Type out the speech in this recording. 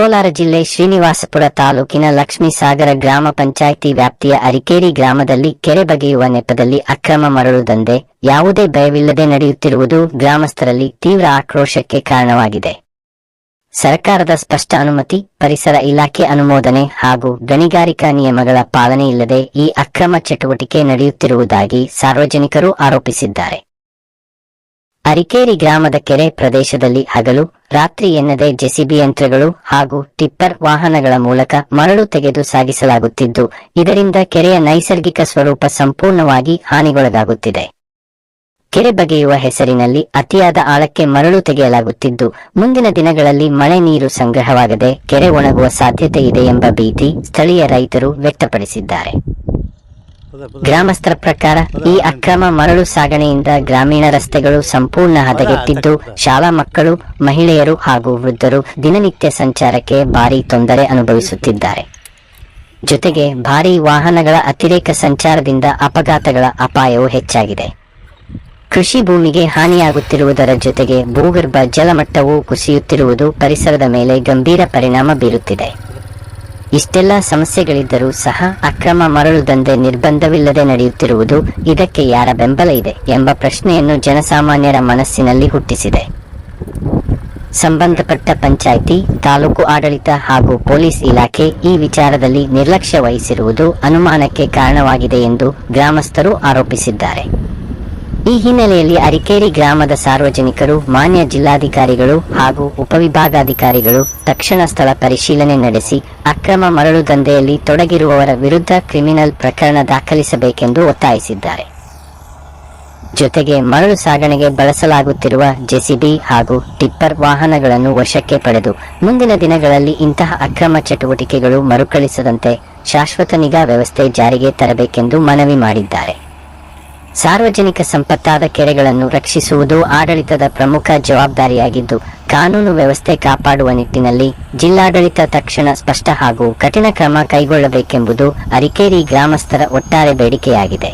ಕೋಲಾರ ಜಿಲ್ಲೆ ಶ್ರೀನಿವಾಸಪುರ ತಾಲೂಕಿನ ಲಕ್ಷ್ಮೀಸಾಗರ ಗ್ರಾಮ ಪಂಚಾಯಿತಿ ವ್ಯಾಪ್ತಿಯ ಅರಿಕೇರಿ ಗ್ರಾಮದಲ್ಲಿ ಕೆರೆ ಬಗೆಯುವ ನೆಪದಲ್ಲಿ ಅಕ್ರಮ ಮರಳು ದಂಧೆ ಯಾವುದೇ ಭಯವಿಲ್ಲದೆ ನಡೆಯುತ್ತಿರುವುದು ಗ್ರಾಮಸ್ಥರಲ್ಲಿ ತೀವ್ರ ಆಕ್ರೋಶಕ್ಕೆ ಕಾರಣವಾಗಿದೆ. ಸರ್ಕಾರದ ಸ್ಪಷ್ಟ ಅನುಮತಿ, ಪರಿಸರ ಇಲಾಖೆ ಅನುಮೋದನೆ ಹಾಗೂ ಗಣಿಗಾರಿಕಾ ನಿಯಮಗಳ ಪಾಲನೆ ಇಲ್ಲದೆ ಈ ಅಕ್ರಮ ಚಟುವಟಿಕೆ ನಡೆಯುತ್ತಿರುವುದಾಗಿ ಸಾರ್ವಜನಿಕರು ಆರೋಪಿಸಿದ್ದಾರೆ. ಅರಿಕೇರಿ ಗ್ರಾಮದ ಕೆರೆ ಪ್ರದೇಶದಲ್ಲಿ ಹಗಲು ರಾತ್ರಿ ಎನ್ನದೆ ಜೆಸಿಬಿ ಯಂತ್ರಗಳು ಹಾಗೂ ಟಿಪ್ಪರ್ ವಾಹನಗಳ ಮೂಲಕ ಮರಳು ತೆಗೆದು ಸಾಗಿಸಲಾಗುತ್ತಿದ್ದು, ಇದರಿಂದ ಕೆರೆಯ ನೈಸರ್ಗಿಕ ಸ್ವರೂಪ ಸಂಪೂರ್ಣವಾಗಿ ಹಾನಿಗೊಳಗಾಗುತ್ತಿದೆ. ಕೆರೆ ಬಗೆಯುವ ಹೆಸರಿನಲ್ಲಿ ಅತಿಯಾದ ಆಳಕ್ಕೆ ಮರಳು ತೆಗೆಯಲಾಗುತ್ತಿದ್ದು, ಮುಂದಿನ ದಿನಗಳಲ್ಲಿ ಮಳೆ ನೀರು ಸಂಗ್ರಹವಾಗದೆ ಕೆರೆ ಒಣಗುವ ಸಾಧ್ಯತೆ ಇದೆ ಎಂಬ ಭೀತಿ ಸ್ಥಳೀಯ ರೈತರು ವ್ಯಕ್ತಪಡಿಸಿದ್ದಾರೆ. ಗ್ರಾಮಸ್ಥರ ಪ್ರಕಾರ ಈ ಅಕ್ರಮ ಮರಳು ಸಾಗಣೆಯಿಂದ ಗ್ರಾಮೀಣ ರಸ್ತೆಗಳು ಸಂಪೂರ್ಣ ಹದಗೆಟ್ಟಿದ್ದು, ಶಾಲಾ ಮಕ್ಕಳು, ಮಹಿಳೆಯರು ಹಾಗೂ ವೃದ್ಧರು ದಿನನಿತ್ಯ ಸಂಚಾರಕ್ಕೆ ಭಾರೀ ತೊಂದರೆ ಅನುಭವಿಸುತ್ತಿದ್ದಾರೆ. ಜೊತೆಗೆ ಭಾರೀ ವಾಹನಗಳ ಅತಿರೇಕ ಸಂಚಾರದಿಂದ ಅಪಘಾತಗಳ ಅಪಾಯವೂ ಹೆಚ್ಚಾಗಿದೆ. ಕೃಷಿ ಭೂಮಿಗೆ ಹಾನಿಯಾಗುತ್ತಿರುವುದರ ಜೊತೆಗೆ ಭೂಗರ್ಭ ಜಲಮಟ್ಟವೂ ಕುಸಿಯುತ್ತಿರುವುದು ಪರಿಸರದ ಮೇಲೆ ಗಂಭೀರ ಪರಿಣಾಮ ಬೀರುತ್ತಿದೆ. ಇಷ್ಟೆಲ್ಲ ಸಮಸ್ಯೆಗಳಿದ್ದರೂ ಸಹ ಅಕ್ರಮ ಮರಳು ದಂಧೆ ನಿರ್ಬಂಧವಿಲ್ಲದೆ ನಡೆಯುತ್ತಿರುವುದು, ಇದಕ್ಕೆ ಯಾರ ಬೆಂಬಲ ಇದೆ ಎಂಬ ಪ್ರಶ್ನೆಯನ್ನು ಜನಸಾಮಾನ್ಯರ ಮನಸ್ಸಿನಲ್ಲಿ ಹುಟ್ಟಿಸಿದೆ. ಸಂಬಂಧಪಟ್ಟ ಪಂಚಾಯಿತಿ, ತಾಲೂಕು ಆಡಳಿತ ಹಾಗೂ ಪೊಲೀಸ್ ಇಲಾಖೆ ಈ ವಿಚಾರದಲ್ಲಿ ನಿರ್ಲಕ್ಷ್ಯ ವಹಿಸಿರುವುದು ಅನುಮಾನಕ್ಕೆ ಕಾರಣವಾಗಿದೆ ಎಂದು ಗ್ರಾಮಸ್ಥರು ಆರೋಪಿಸಿದ್ದಾರೆ. ಈ ಹಿನ್ನೆಲೆಯಲ್ಲಿ ಅರಿಕೇರಿ ಗ್ರಾಮದ ಸಾರ್ವಜನಿಕರು ಮಾನ್ಯ ಜಿಲ್ಲಾಧಿಕಾರಿಗಳು ಹಾಗೂ ಉಪವಿಭಾಗಾಧಿಕಾರಿಗಳು ತಕ್ಷಣ ಸ್ಥಳ ಪರಿಶೀಲನೆ ನಡೆಸಿ ಅಕ್ರಮ ಮರಳು ದಂಧೆಯಲ್ಲಿ ತೊಡಗಿರುವವರ ವಿರುದ್ಧ ಕ್ರಿಮಿನಲ್ ಪ್ರಕರಣ ದಾಖಲಿಸಬೇಕೆಂದು ಒತ್ತಾಯಿಸಿದ್ದಾರೆ. ಜೊತೆಗೆ ಮರಳು ಸಾಗಣೆಗೆ ಬಳಸಲಾಗುತ್ತಿರುವ ಜೆಸಿಬಿ ಹಾಗೂ ಟಿಪ್ಪರ್ ವಾಹನಗಳನ್ನು ವಶಕ್ಕೆ ಪಡೆದು ಮುಂದಿನ ದಿನಗಳಲ್ಲಿ ಇಂತಹ ಅಕ್ರಮ ಚಟುವಟಿಕೆಗಳು ಮರುಕಳಿಸದಂತೆ ಶಾಶ್ವತ ನಿಗಾ ವ್ಯವಸ್ಥೆ ಜಾರಿಗೆ ತರಬೇಕೆಂದು ಮನವಿ ಮಾಡಿದ್ದಾರೆ. ಸಾರ್ವಜನಿಕ ಸಂಪತ್ತಾದ ಕೆರೆಗಳನ್ನು ರಕ್ಷಿಸುವುದು ಆಡಳಿತದ ಪ್ರಮುಖ ಜವಾಬ್ದಾರಿಯಾಗಿದ್ದು, ಕಾನೂನು ವ್ಯವಸ್ಥೆ ಕಾಪಾಡುವ ನಿಟ್ಟಿನಲ್ಲಿ ಜಿಲ್ಲಾಡಳಿತ ತಕ್ಷಣ ಸ್ಪಷ್ಟ ಹಾಗೂ ಕಠಿಣ ಕ್ರಮ ಕೈಗೊಳ್ಳಬೇಕೆಂಬುದು ಅರಿಕೇರಿ ಗ್ರಾಮಸ್ಥರ ಒಟ್ಟಾರೆ ಬೇಡಿಕೆಯಾಗಿದೆ.